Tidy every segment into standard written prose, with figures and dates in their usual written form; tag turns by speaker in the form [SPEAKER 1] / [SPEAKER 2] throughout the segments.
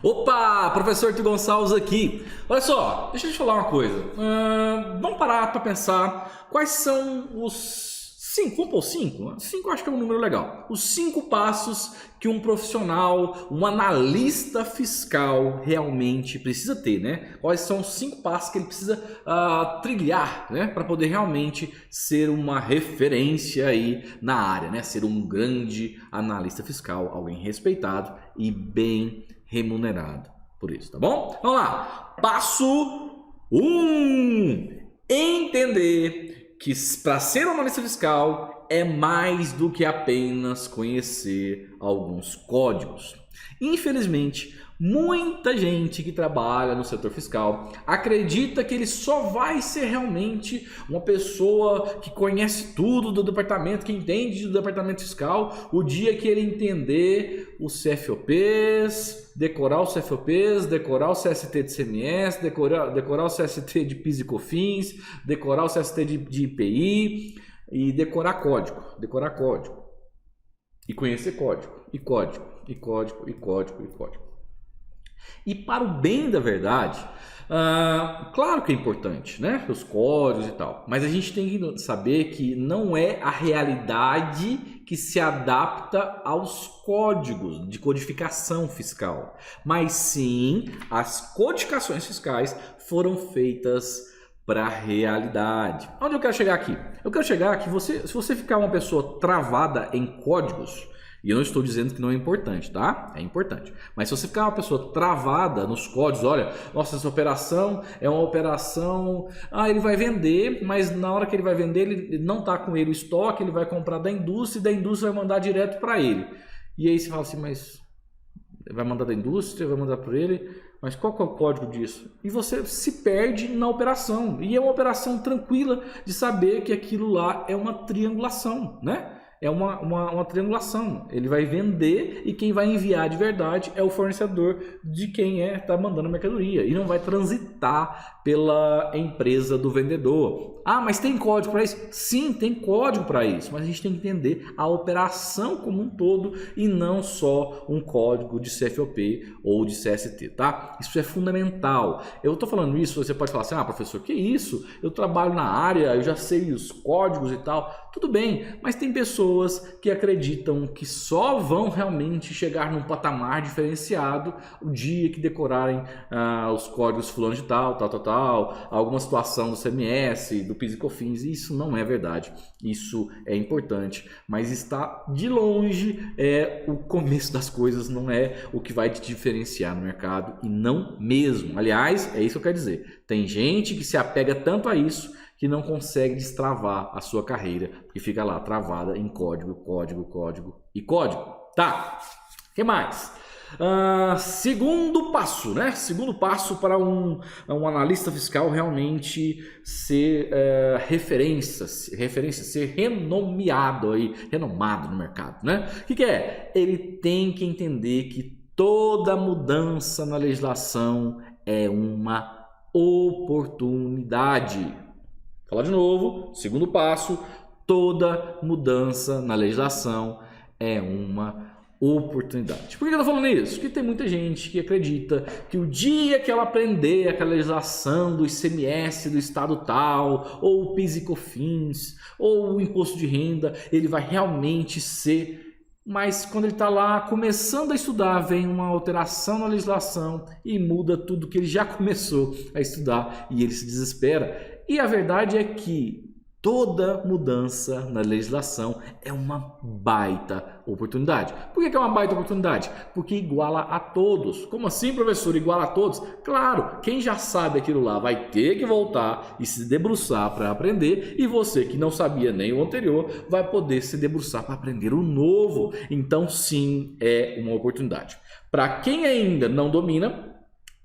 [SPEAKER 1] Opa, professor Arthur Gonçalves aqui. Olha só, deixa eu te falar uma coisa. Vamos parar para pensar quais são os cinco, vamos pôr cinco? Cinco eu acho que é um número legal. Os 5 passos que um profissional, um analista fiscal realmente precisa ter, né? Quais são os 5 passos que ele precisa trilhar, né? Para poder realmente ser uma referência aí na área, né? Ser um grande analista fiscal, alguém respeitado e bem remunerado por isso, tá bom? Vamos lá. Passo 1. Entender que para ser um analista fiscal é mais do que apenas conhecer alguns códigos. Infelizmente, muita gente que trabalha no setor fiscal acredita que ele só vai ser realmente uma pessoa que conhece tudo do departamento, que entende do departamento fiscal, o dia que ele entender os CFOPs, decorar os CFOPs, decorar o CST de CMS, decorar o CST de PIS e COFINS, decorar o CST de IPI e decorar código. E conhecer código, e código, e código, e código, e código. E para o bem da verdade, claro que é importante, né? Os códigos e tal. Mas a gente tem que saber que não é a realidade que se adapta aos códigos de codificação fiscal. Mas sim, as codificações fiscais foram feitas para a realidade. Onde eu quero chegar aqui? Eu quero chegar que se você ficar uma pessoa travada em códigos, e eu não estou dizendo que não é importante, tá? É importante. Mas se você ficar uma pessoa travada nos códigos, olha, nossa, essa operação é uma operação... ele vai vender, mas na hora que ele vai vender, ele não está com ele o estoque, ele vai comprar da indústria e da indústria vai mandar direto para ele. E aí você fala assim, mas vai mandar da indústria, vai mandar para ele... Mas qual que é o código disso? E você se perde na operação. E é uma operação tranquila de saber que aquilo lá é uma triangulação, né? É uma triangulação. Ele vai vender e quem vai enviar de verdade é o fornecedor de quem está mandando a mercadoria. E não vai transitar pela empresa do vendedor. Mas tem código para isso? Sim, tem código para isso. Mas a gente tem que entender a operação como um todo e não só um código de CFOP ou de CST, tá? Isso é fundamental. Eu estou falando isso, você pode falar assim, professor, que isso? Eu trabalho na área, eu já sei os códigos e tal. Tudo bem, mas tem pessoas que acreditam que só vão realmente chegar num patamar diferenciado o dia que decorarem os códigos fulano de tal, alguma situação do CMS, do PIS e COFINS, e isso não é verdade. Isso é importante, mas está de longe o começo das coisas, não é o que vai te diferenciar no mercado, e não mesmo. Aliás, é isso que eu quero dizer. Tem gente que se apega tanto a isso que não consegue destravar a sua carreira, porque fica lá travada em código, código, código e código. Tá, o que mais? Segundo passo, né? Segundo passo para um analista fiscal realmente ser referência, ser renomado no mercado, né? O que é? Ele tem que entender que toda mudança na legislação é uma oportunidade. Vou falar de novo, segundo passo, toda mudança na legislação é uma oportunidade. Por que eu estou falando isso? Porque tem muita gente que acredita que o dia que ela aprender aquela legislação do ICMS do estado tal, ou o PIS e COFINS, ou o imposto de renda, ele vai realmente ser... Mas quando ele está lá começando a estudar, vem uma alteração na legislação e muda tudo que ele já começou a estudar e ele se desespera. E a verdade é que toda mudança na legislação é uma baita oportunidade. Por que é uma baita oportunidade? Porque iguala a todos. Como assim, professor? Iguala a todos? Claro, quem já sabe aquilo lá vai ter que voltar e se debruçar para aprender, e você que não sabia nem o anterior vai poder se debruçar para aprender o novo. Então, sim, é uma oportunidade. Para quem ainda não domina,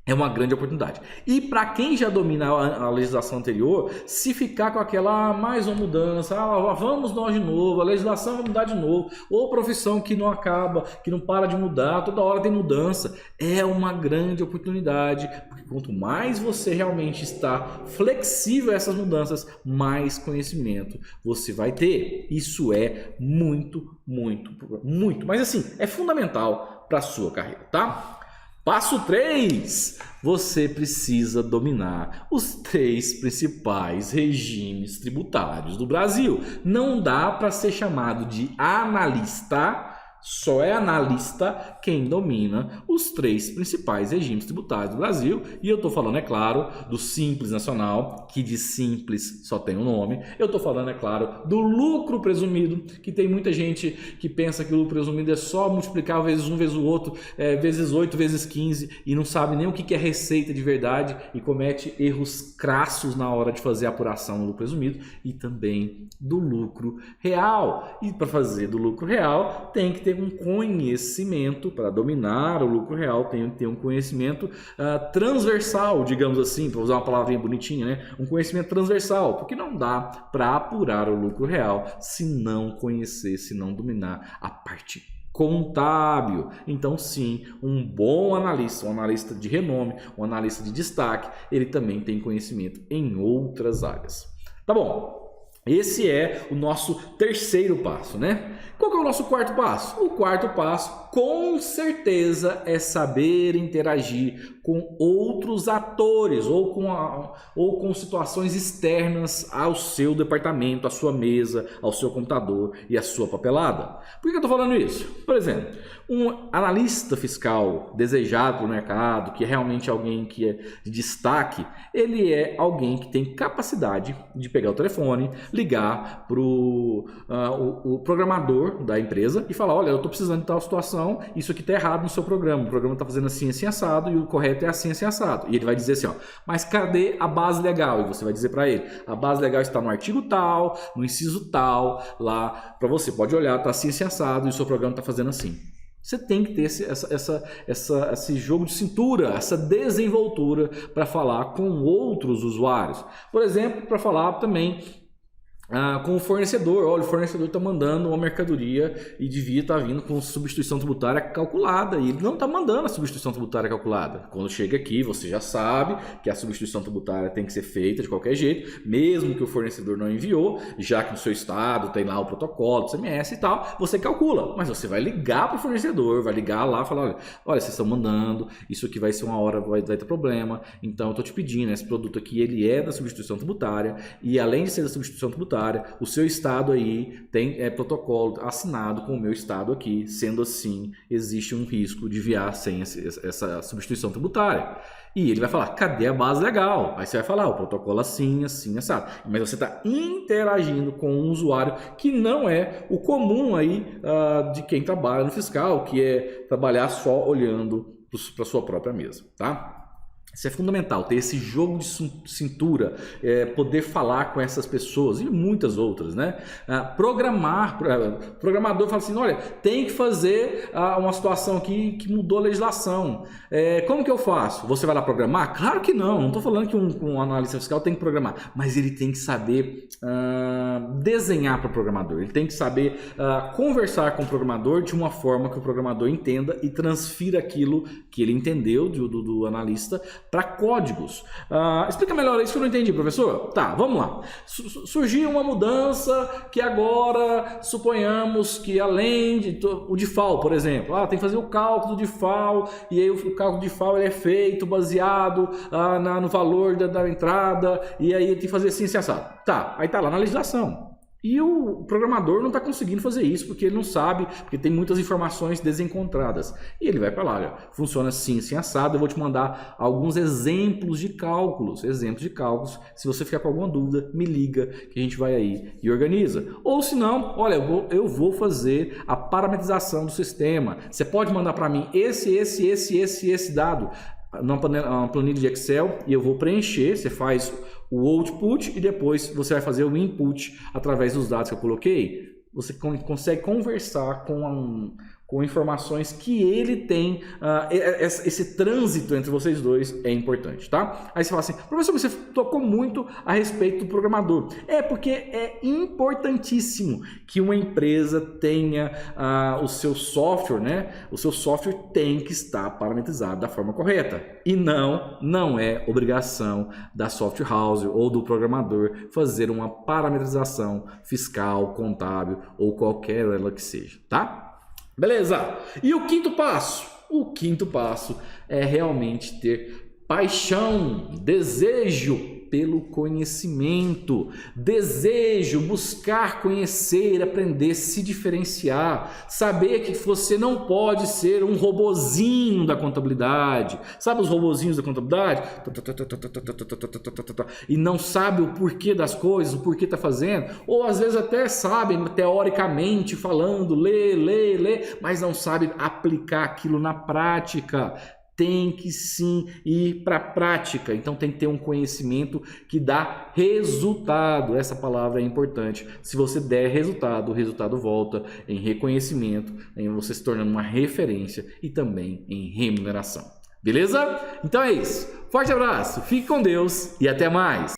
[SPEAKER 1] é uma grande oportunidade. E para quem já domina a legislação anterior, se ficar com aquela mais uma mudança, vamos nós de novo, a legislação vai mudar de novo, ou profissão que não acaba, que não para de mudar, toda hora tem mudança, é uma grande oportunidade, porque quanto mais você realmente está flexível a essas mudanças, mais conhecimento você vai ter. Isso é muito, muito, muito, mas assim, é fundamental para a sua carreira, tá? Passo 3. Você precisa dominar os 3 principais regimes tributários do Brasil. Não dá para ser chamado de analista. Só é analista quem domina os 3 principais regimes tributários do Brasil. E eu estou falando, é claro, do Simples Nacional, que de simples só tem um nome. Eu estou falando, é claro, do lucro presumido, que tem muita gente que pensa que o lucro presumido é só multiplicar vezes um, vezes o outro, vezes 8, vezes 15, e não sabe nem o que é receita de verdade e comete erros crassos na hora de fazer a apuração do lucro presumido, e também do lucro real. E para fazer do lucro real, tem que ter um conhecimento, para dominar o lucro real, tem que ter um conhecimento transversal, digamos assim, para usar uma palavrinha bonitinha, né? Um conhecimento transversal, porque não dá para apurar o lucro real se não conhecer, se não dominar a parte contábil. Então sim, um bom analista, um analista de renome, um analista de destaque, ele também tem conhecimento em outras áreas. Tá bom? Esse é o nosso terceiro passo, né? Qual que é o nosso quarto passo? O quarto passo, com certeza, é saber interagir com outros atores ou com situações externas ao seu departamento, à sua mesa, ao seu computador e à sua papelada. Por que eu estou falando isso? Por exemplo, um analista fiscal desejado pelo mercado, que é realmente alguém que é de destaque, ele é alguém que tem capacidade de pegar o telefone, ligar para o programador da empresa e falar: olha, eu estou precisando de tal situação, isso aqui está errado no seu programa, o programa está fazendo assim, assim, assado, e o correto é assim, assim, assado. E ele vai dizer assim: ó, mas cadê a base legal? E você vai dizer para ele: a base legal está no artigo tal, no inciso tal, lá para você, pode olhar, está assim, assim, assado, e o seu programa está fazendo assim. Você tem que ter esse jogo de cintura, essa desenvoltura para falar com outros usuários. Por exemplo, para falar também com o fornecedor. Olha, o fornecedor está mandando uma mercadoria e devia estar vindo com substituição tributária calculada, e ele não está mandando a substituição tributária calculada. Quando chega aqui, você já sabe que a substituição tributária tem que ser feita de qualquer jeito, mesmo que o fornecedor não enviou, já que no seu estado tem lá o protocolo do CMS e tal, você calcula, mas você vai ligar para o fornecedor, vai ligar lá e falar: olha, vocês estão mandando, isso aqui vai ser uma hora, vai ter problema, então eu estou te pedindo, esse produto aqui ele é da substituição tributária, e além de ser da substituição tributária, o seu estado aí tem protocolo assinado com o meu estado aqui, sendo assim, existe um risco de enviar sem essa substituição tributária. E ele vai falar: cadê a base legal? Aí você vai falar: o protocolo assim, assim, assado. Mas você está interagindo com um usuário que não é o comum aí de quem trabalha no fiscal, que é trabalhar só olhando para sua própria mesa, tá? Isso é fundamental, ter esse jogo de cintura, poder falar com essas pessoas e muitas outras, né? Programador fala assim: olha, tem que fazer uma situação aqui que mudou a legislação. Como que eu faço? Você vai lá programar? Claro que não estou falando que um analista fiscal tem que programar, mas ele tem que saber desenhar para o programador, ele tem que saber conversar com o programador de uma forma que o programador entenda e transfira aquilo que ele entendeu do analista para códigos. Explica melhor isso que eu não entendi, professor. Tá, vamos lá. Surgiu uma mudança que agora, suponhamos que além de o DIFAL, por exemplo, tem que fazer o cálculo do DIFAL, e aí o cálculo do DIFAL ele é feito baseado no valor da entrada, e aí tem que fazer assim, assim, assado. Tá, aí tá lá na legislação. E o programador não está conseguindo fazer isso porque ele não sabe, porque tem muitas informações desencontradas. E ele vai para lá: olha, funciona assim, assim, assado. Eu vou te mandar alguns exemplos de cálculos. Se você ficar com alguma dúvida, me liga que a gente vai aí e organiza. Ou se não, olha, eu vou fazer a parametrização do sistema. Você pode mandar para mim esse dado numa planilha de Excel e eu vou preencher. Você faz o output e depois você vai fazer o input através dos dados que eu coloquei. Você consegue conversar com informações que ele tem, esse trânsito entre vocês dois é importante, tá? Aí você fala assim: professor, você tocou muito a respeito do programador. Porque é importantíssimo que uma empresa tenha o seu software, né? O seu software tem que estar parametrizado da forma correta. E não é obrigação da software house ou do programador fazer uma parametrização fiscal, contábil ou qualquer ela que seja, tá? Beleza? E o quinto passo? O quinto passo é realmente ter paixão, desejo pelo conhecimento, desejo, buscar conhecer, aprender, se diferenciar, saber que você não pode ser um robozinho da contabilidade. Sabe os robozinhos da contabilidade? E não sabe o porquê das coisas, o porquê está fazendo, ou às vezes até sabe, teoricamente falando, lê, mas não sabe aplicar aquilo na prática. Tem que sim ir para a prática, então tem que ter um conhecimento que dá resultado. Essa palavra é importante. Se você der resultado, o resultado volta em reconhecimento, em você se tornando uma referência e também em remuneração. Beleza? Então é isso. Forte abraço, fique com Deus e até mais!